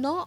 9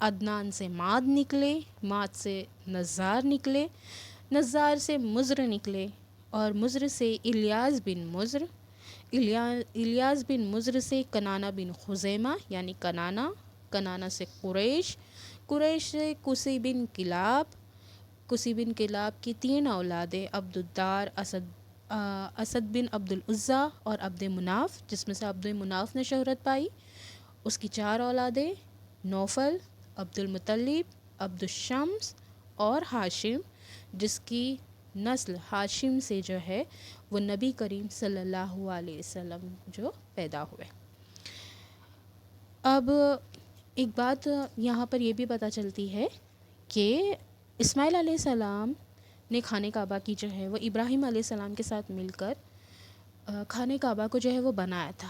عدنان سے ماد نکلے، ماد سے نزار نکلے، نزار سے مضر نکلے، اور مضر سے الیاس بن مضر، الیاس بن مضر سے کنانہ بن خزیمہ یعنی کنانہ، کنانہ سے قریش، قریش سے کسی بن کلاب، کسی بن کلاب کی 3 اولادیں عبد الدار، اسد بن عبد العزیٰ اور عبد مناف، جس میں سے عبد مناف نے شہرت پائی، اس کی 4 اولادیں نوفل، عبد المطلب، عبد الشمس اور ہاشم، جس کی نسل ہاشم سے جو ہے وہ نبی کریم صلی اللہ علیہ وسلم جو پیدا ہوئے۔ اب ایک بات یہاں پر یہ بھی پتہ چلتی ہے کہ اسماعیل علیہ السلام نے خانہ کعبہ کی جو ہے وہ ابراہیم علیہ السلام کے ساتھ مل کر خانہ کعبہ کو جو ہے وہ بنایا تھا۔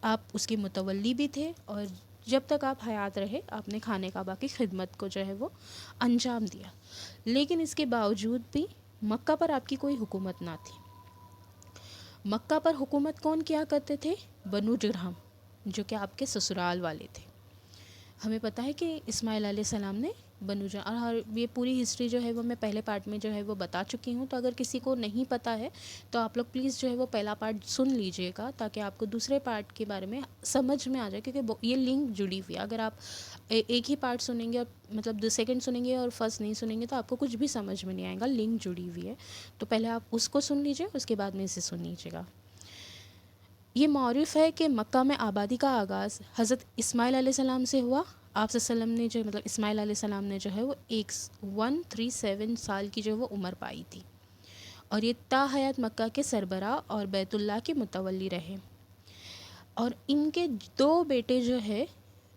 آپ اس کے متولی بھی تھے، اور جب تک آپ حیات رہے آپ نے خانہ کعبہ کی خدمت کو جو ہے وہ انجام دیا، لیکن اس کے باوجود بھی مکہ پر آپ کی کوئی حکومت نہ تھی۔ مکہ پر حکومت کون کیا کرتے تھے؟ بنو جرہم، جو کہ آپ کے سسرال والے تھے۔ ہمیں پتہ ہے کہ اسماعیل علیہ السلام نے بنو جرہم، اور یہ پوری ہسٹری جو ہے وہ میں پہلے پارٹ میں جو ہے وہ بتا چکی ہوں، تو اگر کسی کو نہیں پتہ ہے تو آپ لوگ پلیز جو ہے وہ پہلا پارٹ سن لیجئے گا، تاکہ آپ کو دوسرے پارٹ کے بارے میں سمجھ میں آ جائے، کیونکہ یہ لنک جڑی ہوئی ہے۔ اگر آپ ایک ہی پارٹ سنیں گے، اور مطلب سیکنڈ سنیں گے اور فرسٹ نہیں سنیں گے، تو آپ کو کچھ بھی سمجھ میں نہیں آئے گا، لنک جڑی ہوئی ہے۔ تو پہلے آپ اس کو سن لیجئے، اس کے بعد میں اسے سن لیجئے گا۔ یہ معروف ہے کہ مکہ میں آبادی کا آغاز حضرت اسماعیل علیہ السلام سے ہوا۔ آپ صلی اللہ علیہ وسلم نے جو مطلب اسماعیل علیہ السلام نے جو ہے وہ 137 سال کی جو وہ عمر پائی تھی، اور یہ تا حیات مکہ کے سربراہ اور بیت اللہ کے متولی رہے، اور ان کے 2 بیٹے جو ہے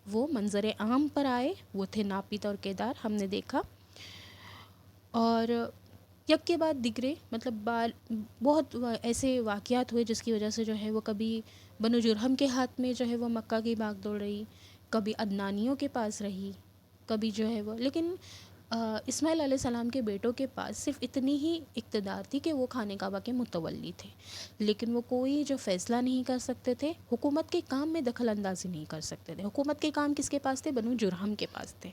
وہ منظر عام پر آئے، وہ تھے ناپیت اور کیدار، ہم نے دیکھا، اور یک کے بعد دیگرے مطلب بہت ایسے واقعات ہوئے جس کی وجہ سے جو ہے وہ کبھی بنو جرہم کے ہاتھ میں جو ہے وہ مکہ کی بھاگ دوڑ رہی، کبھی عدنانیوں کے پاس رہی، کبھی جو ہے وہ، لیکن اسماعیل علیہ السلام کے بیٹوں کے پاس صرف اتنی ہی اقتدار تھی کہ وہ خانہ کعبہ کے متولی تھے، لیکن وہ کوئی جو فیصلہ نہیں کر سکتے تھے، حکومت کے کام میں دخل اندازی نہیں کر سکتے تھے۔ حکومت کے کام کس کے پاس تھے؟ بنو جرہم کے پاس تھے۔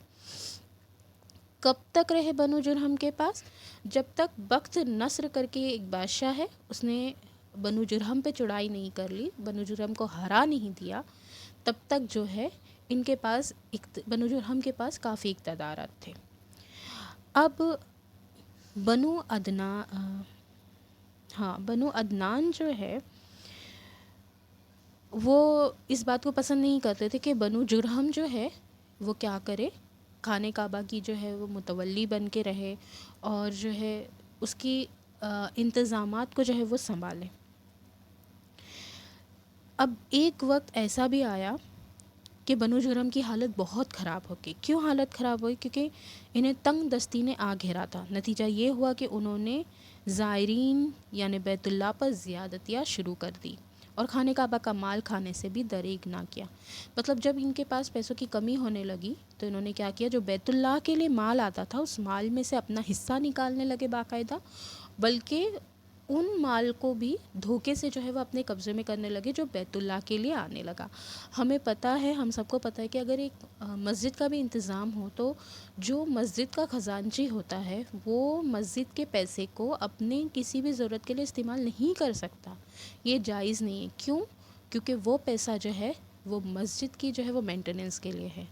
کب تک رہے بنو جرہم کے پاس؟ جب تک بخت نصر کر کے ایک بادشاہ ہے، اس نے بنو جرہم پہ چڑھائی نہیں کر لی، بنو جرہم کو ہرا نہیں دیا، تب تک جو ہے ان کے پاس بنو جرہم کے پاس کافی اقتدارات تھے۔ اب بنو عدنان جو ہے وہ اس بات کو پسند نہیں کرتے تھے کہ بنو جرہم جو ہے وہ کیا کرے، خانہ کعبہ کی جو ہے وہ متولی بن کے رہے، اور جو ہے اس کی انتظامات کو جو ہے وہ سنبھالے۔ اب ایک وقت ایسا بھی آیا کہ بنو جرہم کی حالت بہت خراب ہو گئی۔ کیوں حالت خراب ہوئی؟ کیونکہ انہیں تنگ دستی نے آ گھیرا تھا۔ نتیجہ یہ ہوا کہ انہوں نے زائرین یعنی بیت اللہ پر زیادتیاں شروع کر دی، اور خانہ کعبہ کا مال کھانے سے بھی دریغ نہ کیا۔ مطلب جب ان کے پاس پیسوں کی کمی ہونے لگی تو انہوں نے کیا کیا، جو بیت اللہ کے لیے مال آتا تھا اس مال میں سے اپنا حصہ نکالنے لگے باقاعدہ، بلکہ ان مال کو بھی دھوکے سے جو ہے وہ اپنے قبضے میں کرنے لگے جو بیت اللہ کے لیے آنے لگا۔ ہمیں پتہ ہے، ہم سب کو پتہ ہے کہ اگر ایک مسجد کا بھی انتظام ہو تو جو مسجد کا خزانچی ہوتا ہے وہ مسجد کے پیسے کو اپنے کسی بھی ضرورت کے لیے استعمال نہیں کر سکتا، یہ جائز نہیں ہے۔ کیوں؟ کیونکہ وہ پیسہ جو ہے وہ مسجد کی جو ہے وہ مینٹیننس کے لیے ہے،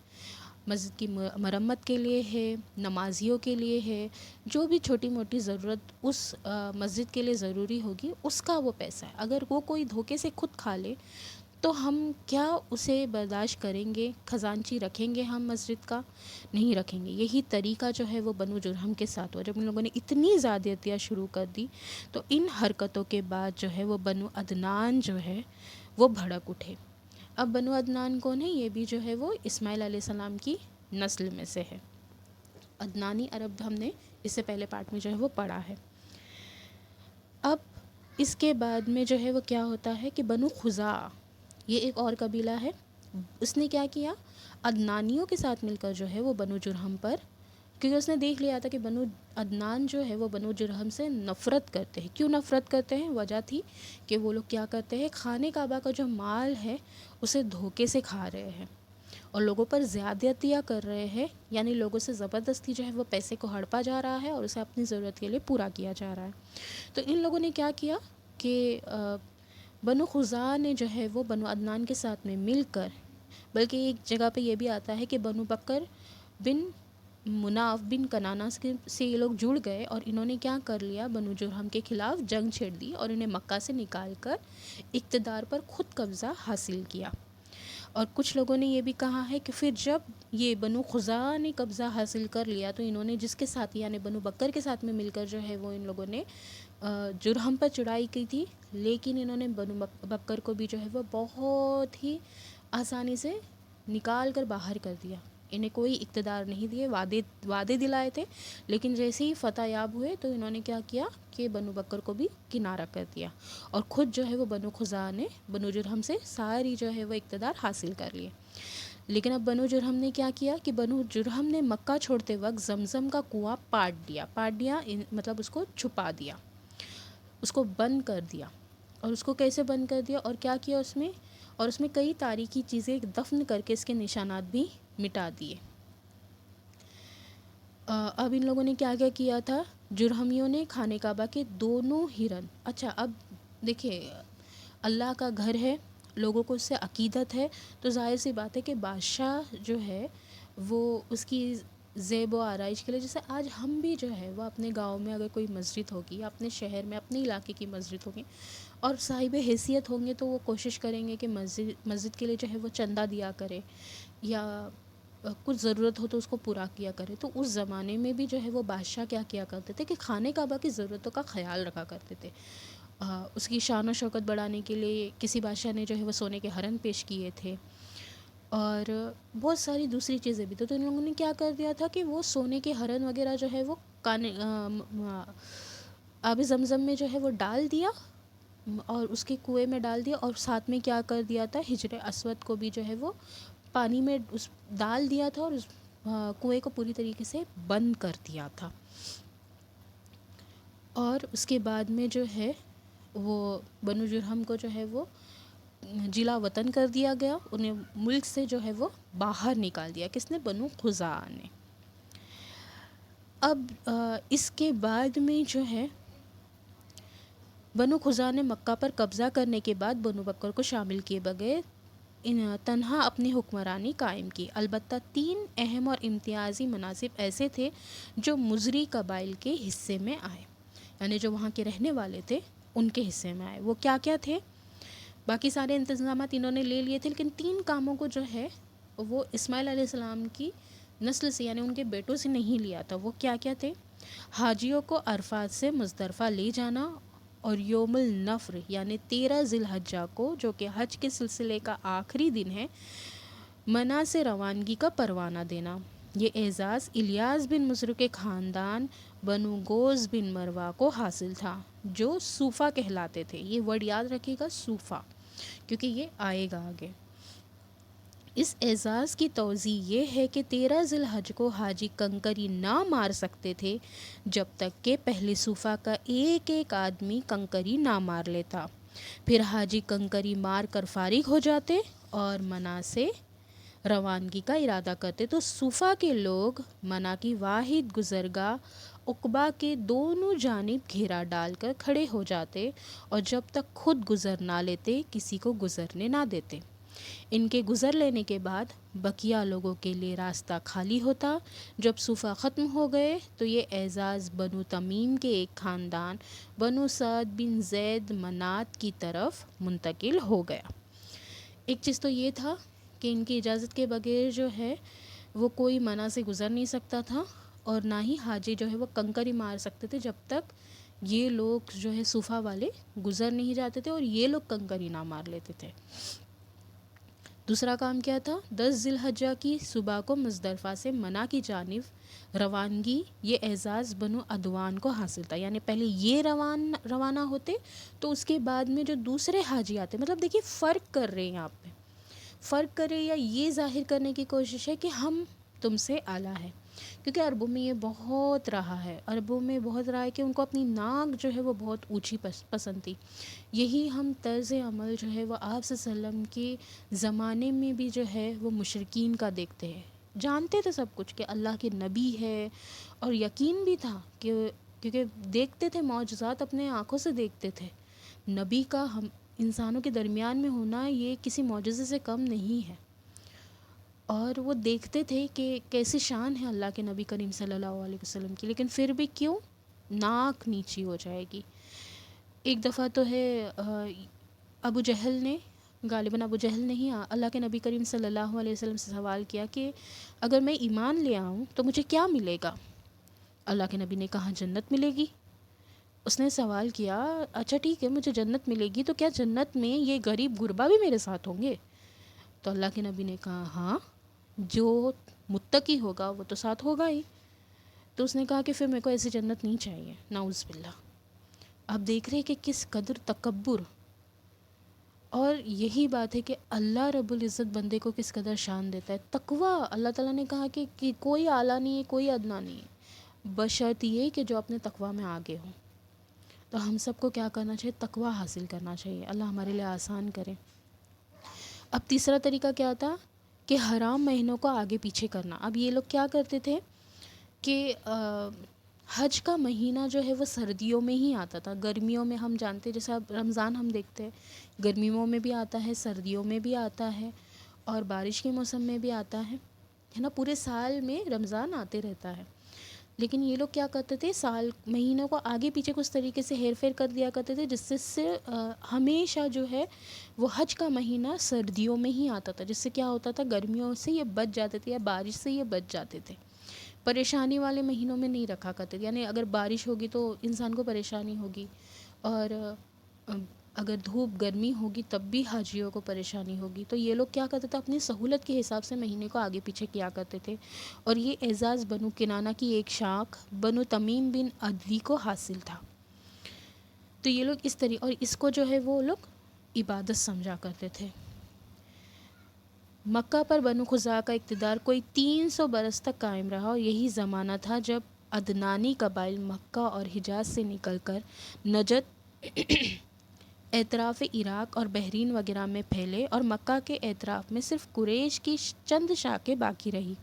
مسجد کی مرمت کے لیے ہے، نمازیوں کے لیے ہے، جو بھی چھوٹی موٹی ضرورت اس مسجد کے لیے ضروری ہوگی اس کا وہ پیسہ ہے۔ اگر وہ کوئی دھوکے سے خود کھا لے تو ہم کیا اسے برداشت کریں گے؟ خزانچی رکھیں گے ہم مسجد کا؟ نہیں رکھیں گے۔ یہی طریقہ جو ہے وہ بنو جرہم کے ساتھ ہوا۔ جب ان لوگوں نے اتنی زیادتیاں شروع کر دی تو ان حرکتوں کے بعد جو ہے وہ بنو عدنان جو ہے وہ بھڑک اٹھے۔ اب بنو عدنان کون ہے؟ یہ بھی جو ہے وہ اسماعیل علیہ السلام کی نسل میں سے ہے۔ عدنانی عرب ہم نے اس سے پہلے پارٹ میں جو ہے وہ پڑھا ہے۔ اب اس کے بعد میں جو ہے وہ کیا ہوتا ہے کہ بنو خزاعہ، یہ ایک اور قبیلہ ہے، اس نے کیا کیا، عدنانیوں کے ساتھ مل کر جو ہے وہ بنو جرہم پر، کیونکہ اس نے دیکھ لیا تھا کہ بنو عدنان جو ہے وہ بنو جرہم سے نفرت کرتے ہیں۔ کیوں نفرت کرتے ہیں؟ وجہ تھی کہ وہ لوگ کیا کرتے ہیں، خانہ کعبہ کا جو مال ہے اسے دھوکے سے کھا رہے ہیں، اور لوگوں پر زیادتیاں کر رہے ہیں، یعنی لوگوں سے زبردستی جو ہے وہ پیسے کو ہڑپا جا رہا ہے اور اسے اپنی ضرورت کے لیے پورا کیا جا رہا ہے۔ تو ان لوگوں نے کیا کیا کہ بنو خزاعہ نے جو ہے وہ بنو عدنان کے ساتھ میں مل کر، بلکہ ایک جگہ پہ یہ بھی آتا ہے کہ بنو بکر بن مناف بن کنانا سے یہ لوگ جڑ گئے اور انہوں نے کیا کر لیا، بنو جرہم کے خلاف جنگ چھیڑ دی اور انہیں مکہ سے نکال کر اقتدار پر خود قبضہ حاصل کیا۔ اور کچھ لوگوں نے یہ بھی کہا ہے کہ پھر جب یہ بنو خزاعہ نے قبضہ حاصل کر لیا تو انہوں نے جس کے ساتھ یعنی بنو بکر کے ساتھ میں مل کر جو ہے وہ ان لوگوں نے جرہم پر چڑھائی کی تھی، لیکن انہوں نے بنو بکر کو بھی جو ہے وہ بہت ہی آسانی سے نکال کر باہر کر دیا۔ انہیں کوئی اقتدار نہیں دیے، وعدے دلائے تھے، لیکن جیسے ہی فتح یاب ہوئے تو انہوں نے کیا کیا کہ بنو بکر کو بھی کنارہ کر دیا اور خود جو ہے وہ بنو خزاعہ نے بنو جرہم سے ساری جو ہے وہ اقتدار حاصل کر لیے۔ لیکن اب بنو جرہم نے کیا کیا کہ بنو جرہم نے مکہ چھوڑتے وقت زمزم کا کنواں پاٹ دیا، مطلب اس کو چھپا دیا، اس کو بند کر دیا۔ اور اس کو کیسے بند کر دیا اور کیا کیا اس میں، اور اس میں کئی تاریخی چیزیں دفن کر کے اس کے نشانات بھی مٹا دیے۔ اب ان لوگوں نے کیا کیا کیا تھا، جرہمیوں نے خانہ کعبہ کے دونوں ہرن، اچھا اب دیکھیں اللہ کا گھر ہے، لوگوں کو اس سے عقیدت ہے، تو ظاہر سی بات ہے کہ بادشاہ جو ہے وہ اس کی زیب و آرائش کے لیے، جیسے آج ہم بھی جو ہے وہ اپنے گاؤں میں اگر کوئی مسجد ہوگی یا اپنے شہر میں اپنے علاقے کی مسجد ہوگی اور صاحب حیثیت ہوں گے تو وہ کوشش کریں گے کہ مسجد کے لیے جو ہے وہ چندہ دیا کرے یا کچھ ضرورت ہو تو اس کو پورا کیا کرے۔ تو اس زمانے میں بھی جو ہے وہ بادشاہ کیا کیا کرتے تھے کہ خانہ کعبہ کی ضرورتوں کا خیال رکھا کرتے تھے۔ اس کی شان و شوکت بڑھانے کے لیے کسی بادشاہ نے جو ہے وہ سونے کے ہرن پیش کیے تھے اور بہت ساری دوسری چیزیں بھی تو ان لوگوں نے کیا کر دیا تھا کہ وہ سونے کے ہرن وغیرہ جو ہے وہ آب زمزم میں جو ہے وہ ڈال دیا اور اس کے کنویں میں ڈال دیا، اور ساتھ میں کیا کر دیا تھا، حجر اسود کو بھی جو ہے وہ پانی میں ڈال دیا تھا اور اس کنویں کو پوری طریقے سے بند کر دیا تھا۔ اور اس کے بعد میں جو ہے وہ بنو جرہم کو جو ہے وہ جلا وطن کر دیا گیا، انہیں ملک سے جو ہے وہ باہر نکال دیا، کس نے، بنو خزاعہ نے۔ اب اس کے بعد میں جو ہے بنو خزاعہ نے مکہ پر قبضہ کرنے کے بعد بنو بکر کو شامل کیے بغیر تنہا اپنی حکمرانی قائم کی۔ البتہ 3 اہم اور امتیازی مناصب ایسے تھے جو مزری قبائل کے حصے میں آئے، یعنی جو وہاں کے رہنے والے تھے ان کے حصے میں آئے۔ وہ کیا کیا تھے، باقی سارے انتظامات انہوں نے لے لیے تھے، لیکن 3 کاموں کو جو ہے وہ اسماعیل علیہ السلام کی نسل سے یعنی ان کے بیٹوں سے نہیں لیا تھا۔ وہ کیا کیا تھے، حاجیوں کو عرفات سے مزدلفہ لے جانا اور یوم النفر یعنی 13 ذی الحجہ کو جو کہ حج کے سلسلے کا آخری دن ہے، منا سے روانگی کا پروانہ دینا۔ یہ اعزاز الیاس بن مصر کے خاندان بنو گوز بن مروا کو حاصل تھا جو صوفہ کہلاتے تھے۔ یہ ورڈ یاد رکھیے گا، صوفہ، کیونکہ یہ آئے گا آگے۔ اس اعزاز کی توضیح یہ ہے کہ 13 ذی الحج کو حاجی کنکری نہ مار سکتے تھے جب تک کہ پہلے صوفہ کا ایک ایک آدمی کنکری نہ مار لیتا، پھر حاجی کنکری مار کر فارغ ہو جاتے اور منا سے روانگی کا ارادہ کرتے تو صوفہ کے لوگ منا کی واحد گزرگاہ عقبہ کے دونوں جانب گھیرا ڈال کر کھڑے ہو جاتے اور جب تک خود گزر نہ لیتے کسی کو گزرنے نہ دیتے۔ ان کے گزر لینے کے بعد بقیہ لوگوں کے لیے راستہ خالی ہوتا۔ جب صوفہ ختم ہو گئے تو یہ اعزاز بنو تمیم کے ایک خاندان بنو سعد بن زید منات کی طرف منتقل ہو گیا۔ ایک چیز تو یہ تھا کہ ان کی اجازت کے بغیر جو ہے وہ کوئی منا سے گزر نہیں سکتا تھا اور نہ ہی حاجی جو ہے وہ کنکری مار سکتے تھے جب تک یہ لوگ جو ہے صوفہ والے گزر نہیں جاتے تھے اور یہ لوگ کنکری نہ مار لیتے تھے۔ دوسرا کام کیا تھا، 10 ذی الحجہ کی صبح کو مزدلفہ سے منا کی جانب روانگی، یہ اعزاز بنو عدوان کو حاصل تھا، یعنی پہلے یہ روانہ ہوتے تو اس کے بعد میں جو دوسرے حاجی آتے، مطلب دیکھیے فرق کر رہے ہیں یہاں پہ، فرق کرے یا یہ ظاہر کرنے کی کوشش ہے کہ ہم تم سے اعلیٰ ہے۔ کیونکہ عربوں میں یہ بہت رہا ہے، عربوں میں بہت رہا ہے کہ ان کو اپنی ناک جو ہے وہ بہت اونچی پسند تھی۔ یہی ہم طرز عمل جو ہے وہ آپ صلی اللہ علیہ وسلم کے زمانے میں بھی جو ہے وہ مشرکین کا دیکھتے ہیں۔ جانتے تھے سب کچھ کہ اللہ کے نبی ہے، اور یقین بھی تھا کہ کیونکہ دیکھتے تھے معجزات، اپنے آنکھوں سے دیکھتے تھے۔ نبی کا ہم انسانوں کے درمیان میں ہونا یہ کسی معجزے سے کم نہیں ہے، اور وہ دیکھتے تھے کہ کیسی شان ہے اللہ کے نبی کریم صلی اللہ علیہ وسلم کی، لیکن پھر بھی کیوں ناک نیچی ہو جائے گی۔ ایک دفعہ تو ہے ابو جہل نے، غالباً ابو جہل نے ہی اللہ کے نبی کریم صلی اللہ علیہ وسلم سے سوال کیا کہ اگر میں ایمان لے آؤں تو مجھے کیا ملے گا؟ اللہ کے نبی نے کہا جنت ملے گی۔ اس نے سوال کیا اچھا ٹھیک ہے مجھے جنت ملے گی، تو کیا جنت میں یہ غریب غربا بھی میرے ساتھ ہوں گے؟ تو اللہ کے نبی نے کہا ہاں، جو متقی ہوگا وہ تو ساتھ ہوگا ہی۔ تو اس نے کہا کہ پھر میرے کو ایسی جنت نہیں چاہیے، نعوذ باللہ۔ آپ دیکھ رہے کہ کس قدر تکبر، اور یہی بات ہے کہ اللہ رب العزت بندے کو کس قدر شان دیتا ہے۔ تقویٰ، اللہ تعالیٰ نے کہا کہ کوئی اعلیٰ نہیں ہے، کوئی ادنیٰ نہیں ہے، بشرط یہ کہ جو اپنے تقویٰ میں آگے ہوں۔ تو ہم سب کو کیا کرنا چاہیے؟ تقویٰ حاصل کرنا چاہیے۔ اللہ ہمارے لیے آسان کرے۔ اب تیسرا طریقہ کیا تھا کہ حرام مہینوں کو آگے پیچھے کرنا۔ اب یہ لوگ کیا کرتے تھے کہ حج کا مہینہ جو ہے وہ سردیوں میں ہی آتا تھا، گرمیوں میں ہم جانتے ہیں، جیسے اب رمضان ہم دیکھتے ہیں گرمیوں میں بھی آتا ہے، سردیوں میں بھی آتا ہے، اور بارش کے موسم میں بھی آتا ہے نا، پورے سال میں رمضان آتے رہتا ہے۔ لیکن یہ لوگ کیا کرتے تھے، سال مہینوں کو آگے پیچھے کچھ طریقے سے ہیر پھیر کر دیا کرتے تھے، جس سے ہمیشہ جو ہے وہ حج کا مہینہ سردیوں میں ہی آتا تھا، جس سے کیا ہوتا تھا گرمیوں سے یہ بچ جاتے تھے یا بارش سے یہ بچ جاتے تھے۔ پریشانی والے مہینوں میں نہیں رکھا کرتے تھے، یعنی اگر بارش ہوگی تو انسان کو پریشانی ہوگی، اور اگر دھوپ گرمی ہوگی تب بھی حاجیوں کو پریشانی ہوگی۔ تو یہ لوگ کیا کرتے تھے، اپنی سہولت کے حساب سے مہینے کو آگے پیچھے کیا کرتے تھے، اور یہ اعزاز بنو کنانہ کی ایک شاخ بنو تمیم بن عدی کو حاصل تھا۔ تو یہ لوگ اس طریقے، اور اس کو جو ہے وہ لوگ عبادت سمجھا کرتے تھے۔ مکہ پر بنو خزاعہ کا اقتدار کوئی 300 برس تک قائم رہا، اور یہی زمانہ تھا جب عدنانی قبائل مکہ اور حجاز سے نکل کر نجد، اطراف عراق اور بحرین وغیرہ میں پھیلے، اور مکہ کے اطراف میں صرف قریش کی چند شاخیں باقی رہی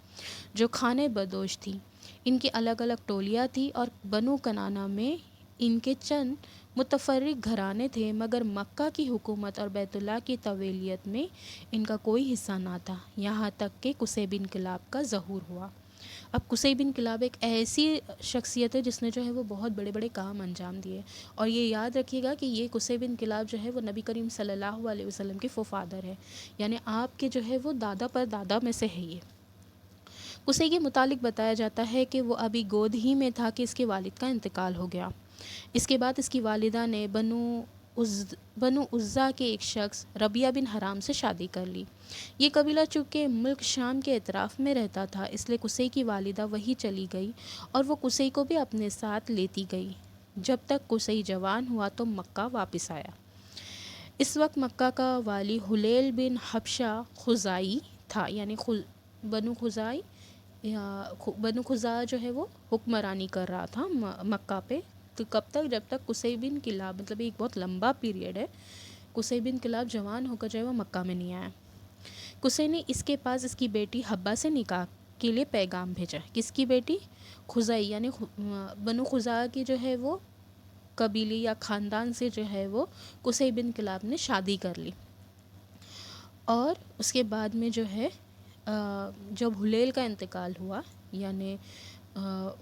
جو خانے بدوش تھیں۔ ان کی الگ الگ ٹولیاں تھیں، اور بنو کنانہ میں ان کے چند متفرق گھرانے تھے، مگر مکہ کی حکومت اور بیت اللہ کی طویلیت میں ان کا کوئی حصہ نہ تھا، یہاں تک کہ قصی بن کلاب کا ظہور ہوا۔ اب قصی بن کلاب ایک ایسی شخصیت ہے جس نے جو ہے وہ بہت بڑے بڑے کام انجام دیے، اور یہ یاد رکھیے گا کہ یہ قصی بن کلاب جو ہے وہ نبی کریم صلی اللہ علیہ وسلم کے فوفادر ہے، یعنی آپ کے جو ہے وہ دادا پر دادا میں سے ہے۔ یہ قصی کے متعلق بتایا جاتا ہے کہ وہ ابھی گود ہی میں تھا کہ اس کے والد کا انتقال ہو گیا۔ اس کے بعد اس کی والدہ نے بنو عزا کے ایک شخص ربیہ بن حرام سے شادی کر لی۔ یہ قبیلہ چونکہ ملک شام کے اطراف میں رہتا تھا، اس لیے قصی کی والدہ وہی چلی گئی، اور وہ قصی کو بھی اپنے ساتھ لیتی گئی۔ جب تک قصی جوان ہوا تو مکہ واپس آیا۔ اس وقت مکہ کا والی حلیل بن حبشہ خزاعی تھا، یعنی بنو خزاعہ جو ہے وہ حکمرانی کر رہا تھا مکہ پہ۔ تو کب تک؟ جب تک قصی بن کلاب، مطلب ایک بہت لمبا پیریڈ ہے، قصی بن کلاب جوان ہو کر جو ہے وہ مکہ میں نہیں آیا۔ قصی نے اس کے پاس اس کی بیٹی حبہ سے نکاح کے لیے پیغام بھیجا۔ کس کی بیٹی؟ خزاعی، یعنی بنو خزاعہ کی جو ہے وہ قبیلی یا خاندان سے جو ہے وہ قصی بن کلاب نے شادی کر لی۔ اور اس کے بعد میں جو ہے جب حلیل کا انتقال ہوا، یعنی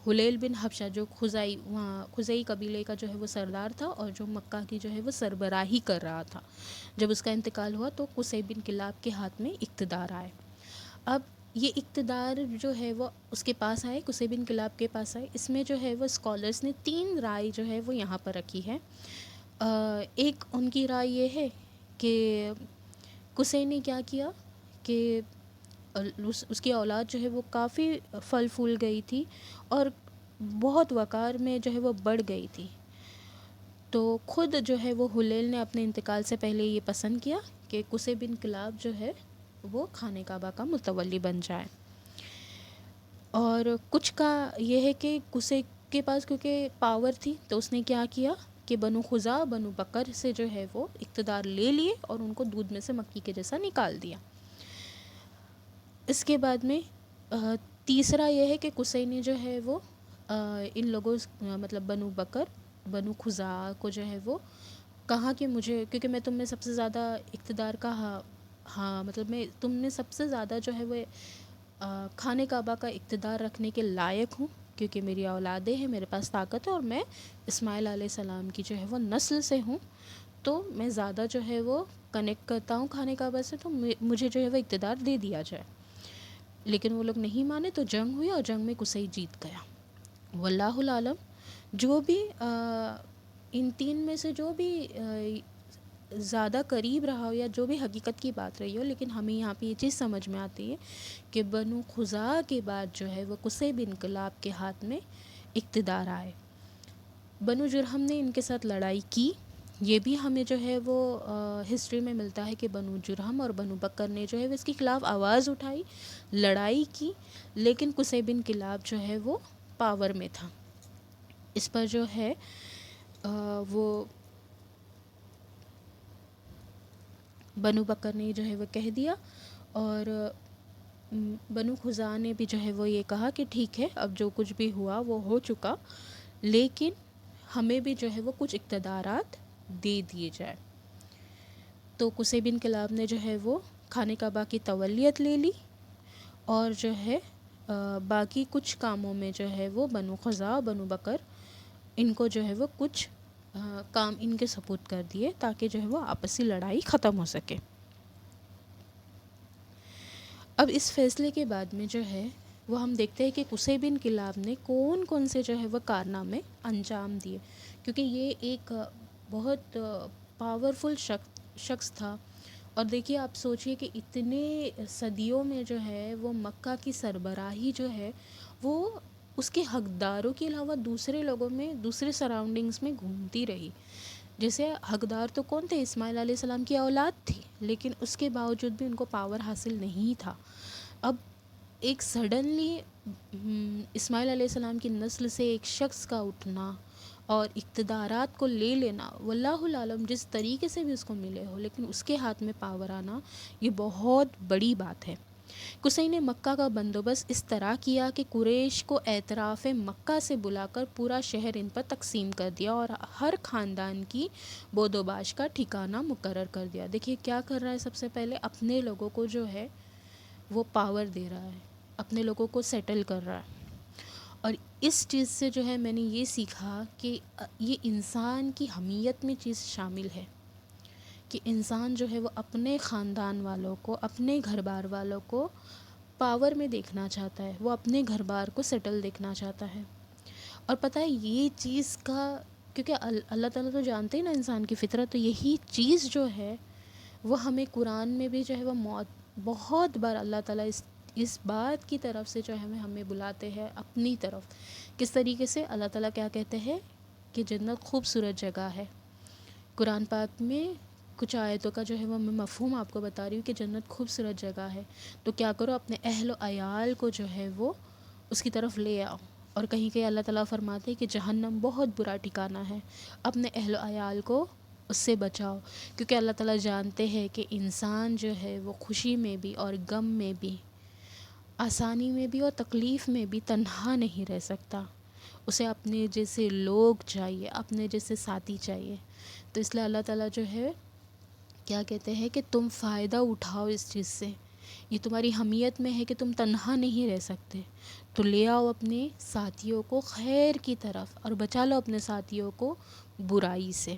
حلیل بن حبشہ جو خزاعی قبیلے کا جو ہے وہ سردار تھا، اور جو مکہ کی جو ہے وہ سربراہی کر رہا تھا، جب اس کا انتقال ہوا تو قصی بن کلاب کے ہاتھ میں اقتدار آئے۔ اب یہ اقتدار جو ہے وہ اس کے پاس آئے، قصی بن کلاب کے پاس آئے۔ اس میں جو ہے وہ اسکالرز نے 3 رائے جو ہے وہ یہاں پر رکھی ہے۔ ایک ان کی رائے یہ ہے کہ قصی نے کیا کیا کہ اس کی اولاد جو ہے وہ کافی پھل پھول گئی تھی، اور بہت وقار میں جو ہے وہ بڑھ گئی تھی، تو خود جو ہے وہ حلیل نے اپنے انتقال سے پہلے یہ پسند کیا کہ قصی بن کلاب جو ہے وہ خانہ کعبہ کا متولی بن جائے۔ اور کچھ کا یہ ہے کہ قصے کے پاس کیونکہ پاور تھی تو اس نے کیا کیا کہ بنو خزاع بنو بکر سے جو ہے وہ اقتدار لے لیے اور ان کو دودھ میں سے مکھی کے جیسا نکال دیا۔ اس کے بعد میں تیسرا یہ ہے کہ قصے نے جو ہے وہ ان لوگوں مطلب بنو بکر بنو خزاع کو جو ہے وہ کہا کہ مجھے، کیونکہ میں تم میں سب سے زیادہ اقتدار کا ہاں مطلب میں تم میں سب سے زیادہ جو ہے وہ خانہ کعبہ کا اقتدار رکھنے کے لائق ہوں، کیونکہ میری اولادیں ہیں، میرے پاس طاقت ہے، اور میں اسماعیل علیہ السلام کی جو ہے وہ نسل سے ہوں، تو میں زیادہ جو ہے وہ کنیکٹ کرتا ہوں خانہ کعبہ سے، تو مجھے جو ہے وہ اقتدار دے دیا جائے۔ لیکن وہ لوگ نہیں مانے تو جنگ ہوئی اور جنگ میں قصی جیت گیا۔ واللہ العالم، جو بھی ان تین میں سے جو بھی زیادہ قریب رہا ہو یا جو بھی حقیقت کی بات رہی ہو، لیکن ہمیں یہاں پہ یہ چیز سمجھ میں آتی ہے کہ بنو خزاع کے بعد جو ہے وہ قصی بن کلاب کے ہاتھ میں اقتدار آئے۔ بنو جرہم نے ان کے ساتھ لڑائی کی، یہ بھی ہمیں جو ہے وہ ہسٹری میں ملتا ہے کہ بنو جرہم اور بنو بکر نے جو ہے وہ اس کے خلاف آواز اٹھائی، لڑائی کی، لیکن قصی بن کلاب جو ہے وہ پاور میں تھا۔ اس پر جو ہے وہ بنو بکر نے جو ہے وہ کہہ دیا، اور بنو خزاع نے بھی جو ہے وہ یہ کہا کہ ٹھیک ہے، اب جو کچھ بھی ہوا وہ ہو چکا، لیکن ہمیں بھی جو ہے وہ کچھ اقتدارات دے دیے جائے۔ تو قصی بن کلاب نے جو ہے وہ خانہ کعبہ کی تولیت لے لی، اور جو ہے باقی کچھ کاموں میں جو ہے وہ بنو خزاع بنو بکر ان کو جو ہے وہ کچھ کام ان کے سپرد کر دیے تاکہ جو ہے وہ آپسی لڑائی ختم ہو سکے۔ اب اس فیصلے کے بعد میں جو ہے وہ ہم دیکھتے ہیں کہ قصی بن کلاب نے کون کون سے جو ہے وہ کارنامے انجام دیے، کیونکہ یہ ایک بہت پاورفل شخص تھا۔ اور دیکھیے آپ سوچئے کہ اتنے صدیوں میں جو ہے وہ مکہ کی سربراہی جو ہے وہ اس کے حقداروں کے علاوہ دوسرے لوگوں میں، دوسرے سراؤنڈنگز میں گھومتی رہی۔ جیسے حقدار تو کون تھے؟ اسماعیل علیہ السلام کی اولاد تھی، لیکن اس کے باوجود بھی ان کو پاور حاصل نہیں تھا۔ اب ایک سڈنلی اسماعیل علیہ السلام کی نسل سے ایک شخص کا اٹھنا اور اقتدارات کو لے لینا، واللہ العالم جس طریقے سے بھی اس کو ملے ہو، لیکن اس کے ہاتھ میں پاور آنا یہ بہت بڑی بات ہے۔ قصی نے مکہ کا بندوبست اس طرح کیا کہ قریش کو اعتراف مکہ سے بلا کر پورا شہر ان پر تقسیم کر دیا اور ہر خاندان کی بود و باش کا ٹھکانہ مقرر کر دیا۔ دیکھیے کیا کر رہا ہے، سب سے پہلے اپنے لوگوں کو جو ہے وہ پاور دے رہا ہے، اپنے لوگوں کو سیٹل کر رہا ہے۔ اور اس چیز سے جو ہے میں نے یہ سیکھا کہ یہ انسان کی حمیت میں چیز شامل ہے کہ انسان جو ہے وہ اپنے خاندان والوں کو، اپنے گھر بار والوں کو پاور میں دیکھنا چاہتا ہے، وہ اپنے گھر بار کو سیٹل دیکھنا چاہتا ہے۔ اور پتہ ہے یہ چیز کا، کیونکہ اللہ تعالیٰ تو جانتے ہیں نا انسان کی فطرت، تو یہی چیز جو ہے وہ ہمیں قرآن میں بھی جو ہے وہ بہت بار اللہ تعالیٰ اس بات کی طرف سے جو ہے ہمیں بلاتے ہیں اپنی طرف۔ کس طریقے سے اللہ تعالیٰ کیا کہتے ہیں کہ جنت خوبصورت جگہ ہے۔ قرآن پاک میں کچھ آیتوں کا جو ہے وہ میں مفہوم آپ کو بتا رہی ہوں کہ جنت خوبصورت جگہ ہے، تو کیا کرو اپنے اہل و عیال کو جو ہے وہ اس کی طرف لے آؤ۔ اور کہیں کہیں اللہ تعالیٰ فرماتے ہیں کہ جہنم بہت برا ٹھکانہ ہے، اپنے اہل و عیال کو اس سے بچاؤ، کیونکہ اللہ تعالیٰ جانتے ہیں کہ انسان جو ہے وہ خوشی میں بھی اور غم میں بھی، آسانی میں بھی اور تکلیف میں بھی تنہا نہیں رہ سکتا، اسے اپنے جیسے لوگ چاہیے، اپنے جیسے ساتھی چاہیے۔ تو اس لیے اللہ تعالیٰ جو ہے کیا کہتے ہیں کہ تم فائدہ اٹھاؤ اس چیز سے، یہ تمہاری حمیت میں ہے کہ تم تنہا نہیں رہ سکتے، تو لے آؤ اپنے ساتھیوں کو خیر کی طرف اور بچا لو اپنے ساتھیوں کو برائی سے۔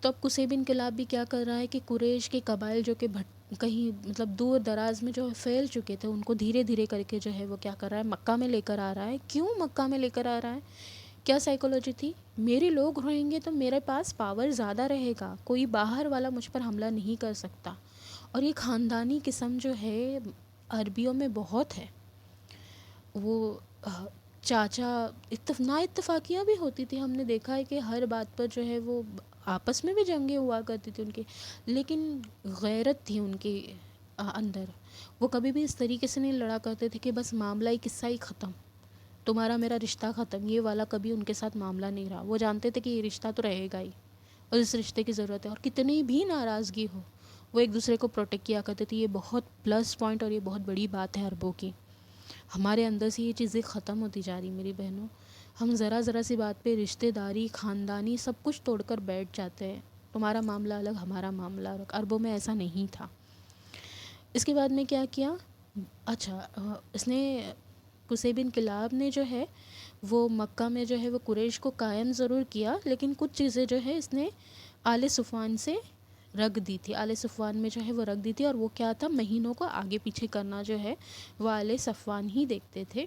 تو اب قصی بن کلاب بھی کیا کر رہا ہے کہ قریش کے قبائل جو کہ کہیں مطلب دور دراز میں جو پھیل چکے تھے، ان کو دھیرے دھیرے کر کے جو ہے وہ کیا کر رہا ہے، مکہ میں لے کر آ رہا ہے۔ کیوں مکہ میں لے کر آ رہا ہے؟ کیا سائیکولوجی تھی؟ میرے لوگ رہیں گے تو میرے پاس پاور زیادہ رہے گا، کوئی باہر والا مجھ پر حملہ نہیں کر سکتا۔ اور یہ خاندانی قسم جو ہے عربیوں میں بہت ہے، وہ چاچا نا اتفاقیاں بھی ہوتی تھی، ہم نے دیکھا ہے کہ ہر بات پر جو ہے وہ آپس میں بھی جنگیں ہوا کرتی تھی ان کی، لیکن غیرت تھی ان کی اندر وہ کبھی بھی اس طریقے سے نہیں لڑا کرتے تھے کہ بس معاملہ ہی قصہ ہی ختم، تمہارا میرا رشتہ ختم، یہ والا کبھی ان کے ساتھ معاملہ نہیں رہا۔ وہ جانتے تھے کہ یہ رشتہ تو رہے گا ہی اور اس رشتے کی ضرورت ہے، اور کتنی بھی ناراضگی ہو وہ ایک دوسرے کو پروٹیکٹ کیا کرتے تھے۔ یہ بہت پلس پوائنٹ اور یہ بہت بڑی بات ہے عربوں کی۔ ہمارے اندر سے یہ چیزیں ختم ہوتی جا رہی میری بہنوں، ہم ذرا ذرا سی بات پہ رشتہ داری، خاندانی سب کچھ توڑ کر بیٹھ جاتے ہیں، تمہارا معاملہ الگ ہمارا معاملہ الگ۔ عربوں میں ایسا نہیں تھا۔ اس کے بعد میں کیا کیا، اچھا اس نے قصی بن کلاب نے جو ہے وہ مکہ میں جو ہے وہ قریش کو قائم ضرور کیا، لیکن کچھ چیزیں جو ہے اس نے آل صفوان سے رکھ دی تھی، آل صفوان میں جو ہے وہ رکھ دی تھی، اور وہ کیا تھا، مہینوں کو آگے پیچھے کرنا جو ہے وہ آل صفوان ہی دیکھتے تھے۔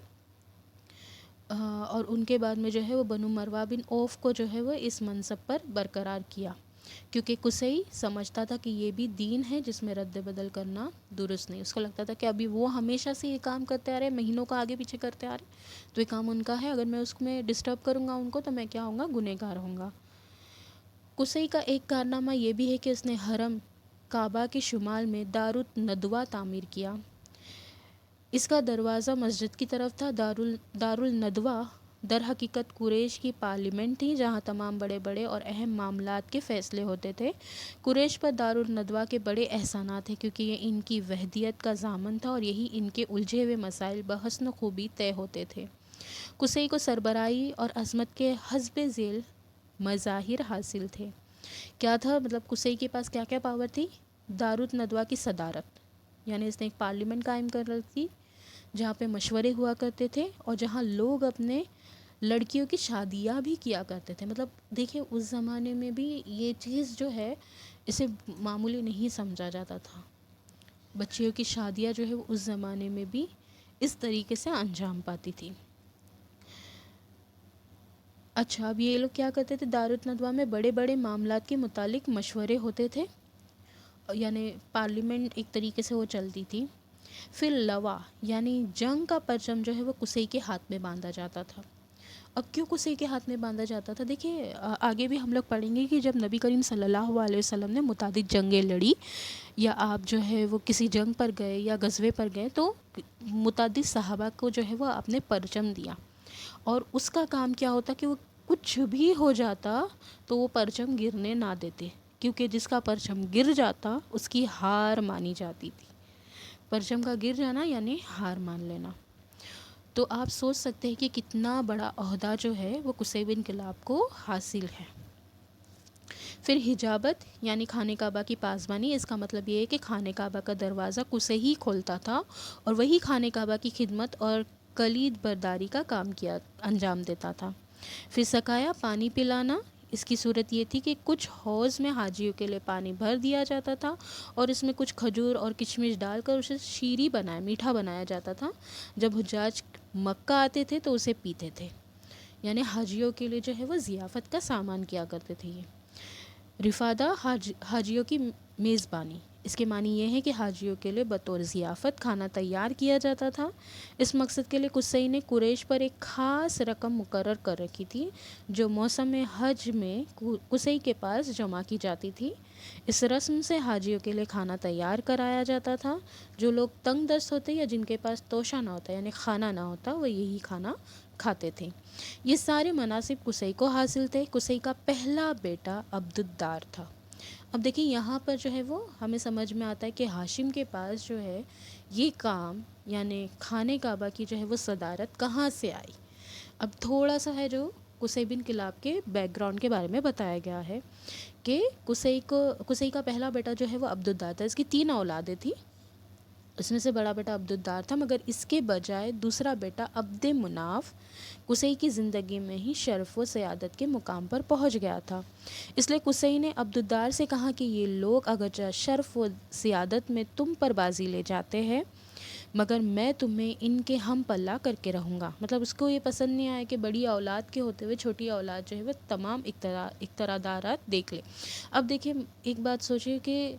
اور ان کے بعد میں جو ہے وہ بنو مروہ بن عوف کو جو ہے وہ اس منصب پر برقرار کیا، کیونکہ قصی سمجھتا تھا کہ یہ بھی دین ہے جس میں رد بدل کرنا درست نہیں۔ اس کو لگتا تھا کہ ابھی وہ ہمیشہ سے یہ کام کرتے آ رہے، مہینوں کا آگے پیچھے کرتے آ رہے، تو یہ کام ان کا ہے، اگر میں اس میں ڈسٹرب کروں گا ان کو تو میں کیا ہوں گا، گنہگار ہوں گا۔ قصی کا ایک کارنامہ یہ بھی ہے کہ اس نے حرم کعبہ کے شمال میں دارالندوہ تعمیر کیا۔ اس کا دروازہ مسجد کی طرف تھا۔ دارالندوہ در حقیقت قریش کی پارلیمنٹ تھی، جہاں تمام بڑے بڑے اور اہم معاملات کے فیصلے ہوتے تھے۔ قریش پر دارالندوہ کے بڑے احسانات ہیں، کیونکہ یہ ان کی وحدت کا ضامن تھا اور یہی ان کے الجھے ہوئے مسائل بحسن خوبی طے ہوتے تھے۔ قصی کو سربراہی اور عظمت کے حسب ذیل مظاہر حاصل تھے۔ کیا تھا مطلب، قصی کے پاس کیا کیا پاور تھی؟ دارالندوہ کی صدارت، یعنی اس نے ایک پارلیمنٹ قائم کر رکھی تھی جہاں پہ مشورے ہوا کرتے تھے اور جہاں لوگ اپنے لڑکیوں کی شادیاں بھی کیا کرتے تھے۔ مطلب دیکھیں اس زمانے میں بھی یہ چیز جو ہے اسے معمولی نہیں سمجھا جاتا تھا، بچیوں کی شادیاں جو ہے وہ اس زمانے میں بھی اس طریقے سے انجام پاتی تھی۔ اچھا، اب یہ لوگ کیا کرتے تھے، دارالندوہ میں بڑے بڑے معاملات کے متعلق مشورے ہوتے تھے، یعنی پارلیمنٹ ایک طریقے سے وہ چلتی تھی۔ پھر لوا یعنی جنگ کا پرچم جو ہے وہ قصی کے ہاتھ میں باندھا جاتا تھا۔ اب کیوں قصی کے ہاتھ میں باندھا جاتا تھا؟ دیکھیے آگے بھی ہم لوگ پڑھیں گے کہ جب نبی کریم صلی اللہ علیہ وسلم نے متعدد جنگیں لڑی، یا آپ جو ہے وہ کسی جنگ پر گئے یا غزوے پر گئے، تو متعدد صحابہ کو جو ہے وہ آپ نے پرچم دیا، اور اس کا کام کیا ہوتا کہ وہ کچھ بھی ہو جاتا تو وہ پرچم گرنے نہ دیتے، کیونکہ جس کا پرچم گر جاتا اس کی ہار مانی جاتی تھی۔ پرچم کا گر جانا یعنی ہار مان لینا۔ تو آپ سوچ سکتے ہیں کہ کتنا بڑا عہدہ جو ہے وہ قصی بن کلاب کو حاصل ہے۔ پھر حجابت یعنی خانہ کعبہ کی پاسبانی، اس کا مطلب یہ ہے کہ خانہ کعبہ کا دروازہ قصی ہی کھولتا تھا اور وہی خانہ کعبہ کی خدمت اور کلید برداری کا کام انجام دیتا تھا۔ پھر سقایا پانی پلانا، اس کی صورت یہ تھی کہ کچھ حوض میں حاجیوں کے لیے پانی بھر دیا جاتا تھا اور اس میں کچھ کھجور اور کشمش ڈال کر اسے شیریں میٹھا بنایا جاتا تھا۔ جب حجاج مکہ آتے تھے تو اسے پیتے تھے، یعنی حاجیوں کے لیے جو ہے وہ ضیافت کا سامان کیا کرتے تھے یہ۔ رفادہ حاجیوں کی میزبانی، اس کے معنی یہ ہے کہ حاجیوں کے لیے بطور ضیافت کھانا تیار کیا جاتا تھا۔ اس مقصد کے لیے قصی نے قریش پر ایک خاص رقم مقرر کر رکھی تھی جو موسم حج میں قصی کے پاس جمع کی جاتی تھی۔ اس رسم سے حاجیوں کے لیے کھانا تیار کرایا جاتا تھا۔ جو لوگ تنگ دست ہوتے یا جن کے پاس توشہ نہ ہوتا یعنی کھانا نہ ہوتا، وہ یہی کھانا کھاتے تھے۔ یہ سارے مناصب قصی کو حاصل تھے۔ قصی کا پہلا بیٹا عبدالدار تھا۔ اب دیکھیں یہاں پر جو ہے وہ ہمیں سمجھ میں آتا ہے کہ ہاشم کے پاس جو ہے یہ کام یعنی خانہ کعبہ کی جو ہے وہ صدارت کہاں سے آئی۔ اب تھوڑا سا ہے جو قصی بن کلاب کے بیک گراؤنڈ کے بارے میں بتایا گیا ہے کہ قصی کا پہلا بیٹا جو ہے وہ عبدالدار تھا۔ اس کی 3 اولادیں تھیں، اس میں سے بڑا بیٹا عبدالدار تھا، مگر اس کے بجائے دوسرا بیٹا عبد مناف قصی کی زندگی میں ہی شرف و سیادت کے مقام پر پہنچ گیا تھا۔ اس لیے قصی نے عبدالدار سے کہا کہ یہ لوگ اگرچہ شرف و سیادت میں تم پر بازی لے جاتے ہیں، مگر میں تمہیں ان کے ہم پلہ کر کے رہوں گا۔ مطلب اس کو یہ پسند نہیں آیا کہ بڑی اولاد کے ہوتے ہوئے چھوٹی اولاد جو ہے وہ تمام اقتدارات دیکھ لے۔ اب دیکھیں ایک بات سوچیں کہ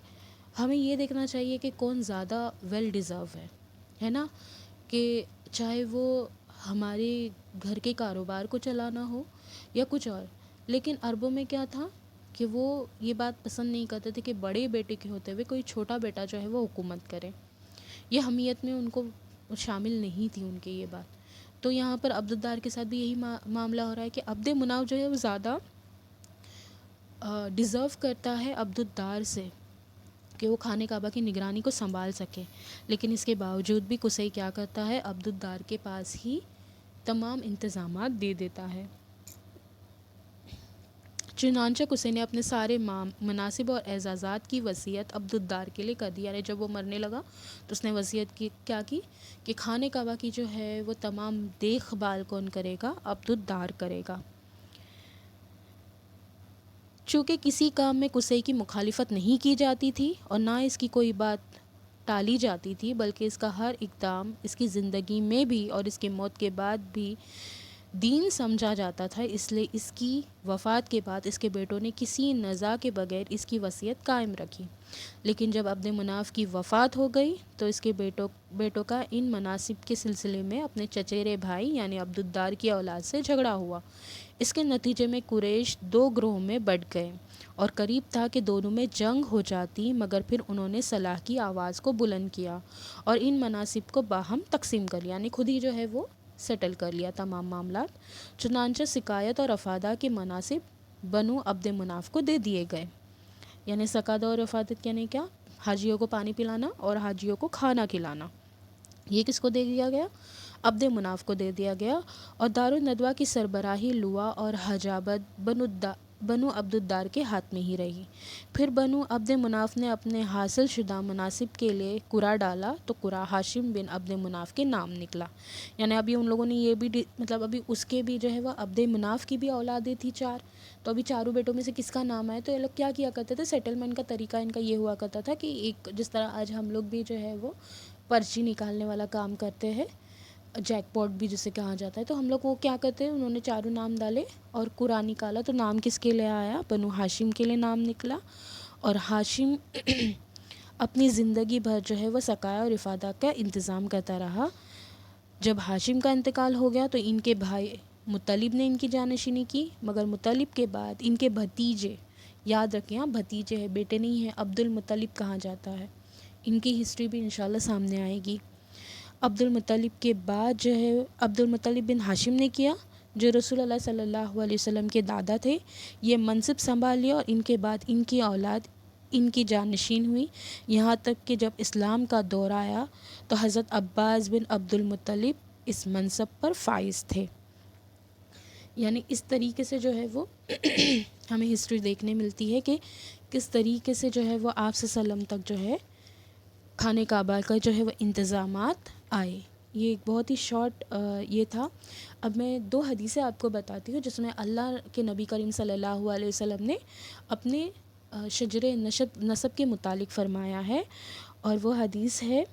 ہمیں یہ دیکھنا چاہیے کہ کون زیادہ ویل ڈیزرو ہے نا، کہ چاہے وہ ہمارے گھر کے کاروبار کو چلانا ہو یا کچھ اور۔ لیکن عربوں میں کیا تھا کہ وہ یہ بات پسند نہیں کرتے تھے کہ بڑے بیٹے کے ہوتے ہوئے کوئی چھوٹا بیٹا جو ہے وہ حکومت کرے. یہ حمیت میں ان کو شامل نہیں تھی ان کی یہ بات. تو یہاں پر عبدالدار کے ساتھ بھی یہی معاملہ ہو رہا ہے کہ عبد مناف جو ہے وہ زیادہ ڈیزرو کرتا ہے عبدالدار سے کہ وہ خانہ کعبہ کی نگرانی کو سنبھال سکے، لیکن اس کے باوجود بھی قصی کیا کرتا ہے، عبدالدار کے پاس ہی تمام انتظامات دے دیتا ہے. چنانچہ قصی نے اپنے سارے مناصب اور اعزازات کی وصیت عبدالدار کے لیے کر دی. یعنی جب وہ مرنے لگا تو اس نے وصیت کی کیا کی کہ خانہ کعبہ کی جو ہے وہ تمام دیکھ بھال کون کرے گا، عبدالدار کرے گا. چونکہ کسی کام میں قصی کی مخالفت نہیں کی جاتی تھی اور نہ اس کی کوئی بات ٹالی جاتی تھی، بلکہ اس کا ہر اقدام اس کی زندگی میں بھی اور اس کی موت کے بعد بھی دین سمجھا جاتا تھا، اس لیے اس کی وفات کے بعد اس کے بیٹوں نے کسی نزاع کے بغیر اس کی وصیت قائم رکھی. لیکن جب عبد مناف کی وفات ہو گئی تو اس کے بیٹوں کا ان مناصب کے سلسلے میں اپنے چچیرے بھائی یعنی عبدالدار کی اولاد سے جھگڑا ہوا. اس کے نتیجے میں قریش دو گروہوں میں بٹ گئے اور قریب تھا کہ دونوں میں جنگ ہو جاتی، مگر پھر انہوں نے صلاح کی آواز کو بلند کیا اور ان مناصب کو باہم تقسیم کر لیا. یعنی خود ہی جو ہے وہ سیٹل کر لیا تمام معاملات. چنانچہ سقایت اور افادہ کے مناصب بنو عبد مناف کو دے دیے گئے. یعنی سقادہ اور افادت یعنی کیا، حاجیوں کو پانی پلانا اور حاجیوں کو کھانا کھلانا. یہ کس کو دے دیا گیا، عبد مناف کو دے دیا گیا. اور دارالندوہ کی سربراہی لوا اور حجابت بنو عبدالدار کے ہاتھ میں ہی رہی. پھر بنو عبد مناف نے اپنے حاصل شدہ مناصب کے لیے قرعہ ڈالا تو قرعہ ہاشم بن عبد مناف کے نام نکلا. یعنی ابھی ان لوگوں نے یہ بھی مطلب ابھی اس کے بھی جو ہے وہ عبد مناف کی بھی اولادیں تھی 4، تو ابھی چاروں بیٹوں میں سے کس کا نام آئے. تو یہ لوگ کیا کیا کرتے تھے، سیٹلمنٹ کا طریقہ ان کا یہ ہوا کرتا تھا کہ ایک جس طرح آج ہم لوگ بھی جو ہے وہ پرچی نکالنے والا کام کرتے ہیں، جیک پاٹ بھی جسے کہا جاتا ہے، تو ہم لوگ وہ کیا کرتے ہیں، انہوں نے چاروں نام ڈالے اور قرعہ نکالا تو نام کس کے لیے آیا، بنو ہاشم کے لیے نام نکلا. اور ہاشم اپنی زندگی بھر جو ہے وہ سقایا اور افادہ کا انتظام کرتا رہا. جب ہاشم کا انتقال ہو گیا تو ان کے بھائی مطلب نے ان کی جانشینی کی، مگر مطلب کے بعد ان کے بھتیجے، یاد رکھیں ہاں بھتیجے ہیں، بیٹے نہیں ہیں، عبد المطلب کہا جاتا ہے. ان کی ہسٹری بھی انشاءاللہ سامنے آئے گی. عبد المطلب کے بعد جو ہے عبد المطلب بن ہاشم نے کیا، جو رسول اللہ صلی اللہ علیہ وسلم کے دادا تھے. یہ منصب سنبھال لیا اور ان کے بعد ان کی اولاد ان کی جانشین ہوئی، یہاں تک کہ جب اسلام کا دور آیا تو حضرت عباس بن عبد المطلب اس منصب پر فائز تھے. یعنی اس طریقے سے جو ہے وہ ہمیں ہسٹری دیکھنے ملتی ہے کہ کس طریقے سے جو ہے وہ آپ صلی اللہ علیہ وسلم تک جو ہے خانہ کعبہ کا جو ہے وہ انتظامات آئے. یہ ایک بہت ہی شارٹ یہ تھا. اب میں 2 حدیثیں آپ کو بتاتی ہوں جس میں اللہ کے نبی کریم صلی اللہ علیہ وسلم نے اپنے شجر نسب کے متعلق فرمایا ہے. اور وہ حدیث ہے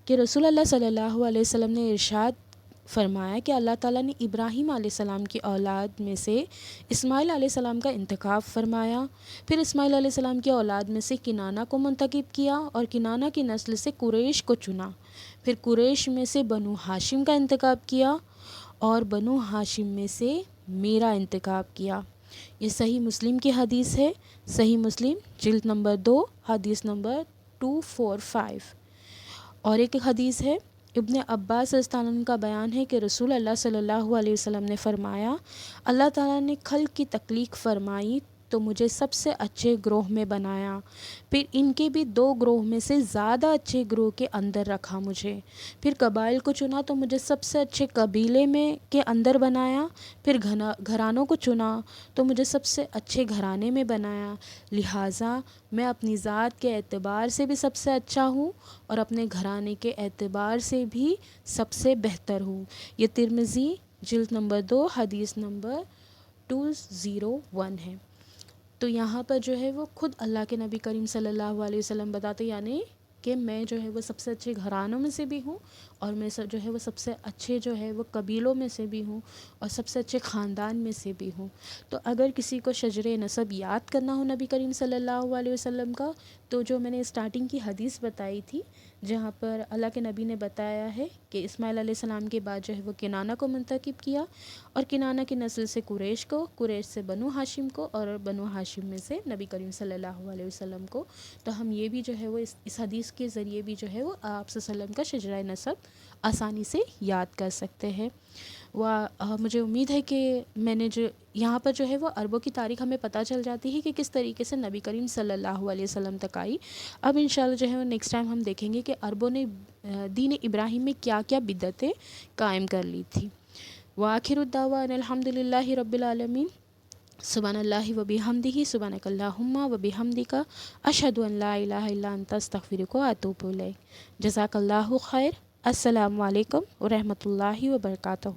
کہ رسول اللہ صلی اللہ علیہ وسلم نے ارشاد فرمایا کہ اللہ تعالیٰ نے ابراہیم علیہ السلام کی اولاد میں سے اسماعیل علیہ السلام کا انتخاب فرمایا، پھر اسماعیل علیہ السلام کی اولاد میں سے کنانہ کو منتخب کیا اور کنانہ کی نسل سے قریش کو چنا، پھر قریش میں سے بنو ہاشم کا انتخاب کیا اور بنو ہاشم میں سے میرا انتخاب کیا. یہ صحیح مسلم کی حدیث ہے، صحیح مسلم جلد نمبر 2 حدیث نمبر 245. اور ایک حدیث ہے ابن عباس رضی اللہ عنہ کا بیان ہے کہ رسول اللہ صلی اللہ علیہ وسلم نے فرمایا، اللہ تعالیٰ نے خلق کی تخلیق فرمائی تو مجھے سب سے اچھے گروہ میں بنایا، پھر ان کے بھی 2 گروہ میں سے زیادہ اچھے گروہ کے اندر رکھا مجھے، پھر قبائل کو چنا تو مجھے سب سے اچھے قبیلے میں کے اندر بنایا، پھر گھرانوں کو چنا تو مجھے سب سے اچھے گھرانے میں بنایا، لہٰذا میں اپنی ذات کے اعتبار سے بھی سب سے اچھا ہوں اور اپنے گھرانے کے اعتبار سے بھی سب سے بہتر ہوں. یہ ترمذی جلد نمبر 2 حدیث نمبر 201 ہے. تو یہاں پر جو ہے وہ خود اللہ کے نبی کریم صلی اللہ علیہ وسلم بتاتے، یعنی کہ میں جو ہے وہ سب سے اچھے گھرانوں میں سے بھی ہوں اور میں جو ہے وہ سب سے اچھے جو ہے وہ قبیلوں میں سے بھی ہوں اور سب سے اچھے خاندان میں سے بھی ہوں. تو اگر کسی کو شجر نسب یاد کرنا ہو نبی کریم صلی اللہ علیہ وسلم کا، تو جو میں نے اسٹارٹنگ کی حدیث بتائی تھی جہاں پر اللہ کے نبی نے بتایا ہے کہ اسماعیل علیہ السلام کے بعد جو ہے وہ کنانہ کو منتخب کیا، اور کنانہ کی نسل سے قریش کو، قریش سے بنو ہاشم کو، اور بنو ہاشم میں سے نبی کریم صلی اللہ علیہ وسلم کو۔ تو ہم یہ بھی جو ہے وہ اس حدیث کے ذریعے بھی جو ہے وہ آپ صلی اللہ علیہ وسلم کا شجرہ نسب آسانی سے یاد کر سکتے ہیں۔ مجھے امید ہے کہ میں نے جو یہاں پر جو ہے وہ عربوں کی تاریخ ہمیں پتہ چل جاتی ہے کہ کس طریقے سے نبی کریم صلی اللہ علیہ وسلم تک آئی۔ اب انشاءاللہ جو ہے وہ نیکسٹ ٹائم ہم دیکھیں گے کہ عربوں نے دین ابراہیم میں کیا کیا بدعتیں قائم کر لی تھی۔ وآخر الدعوانا الحمد للہ رب العالمین۔ سبحان اللہ و بحمدہ، سبحانک اللہم و بحمدک، اشہد ان لا الہ الا انت، استغفرک و اتوب الیک۔ جزاک اللہ خیر۔ السلام علیکم ورحمۃ اللہ وبرکاتہ۔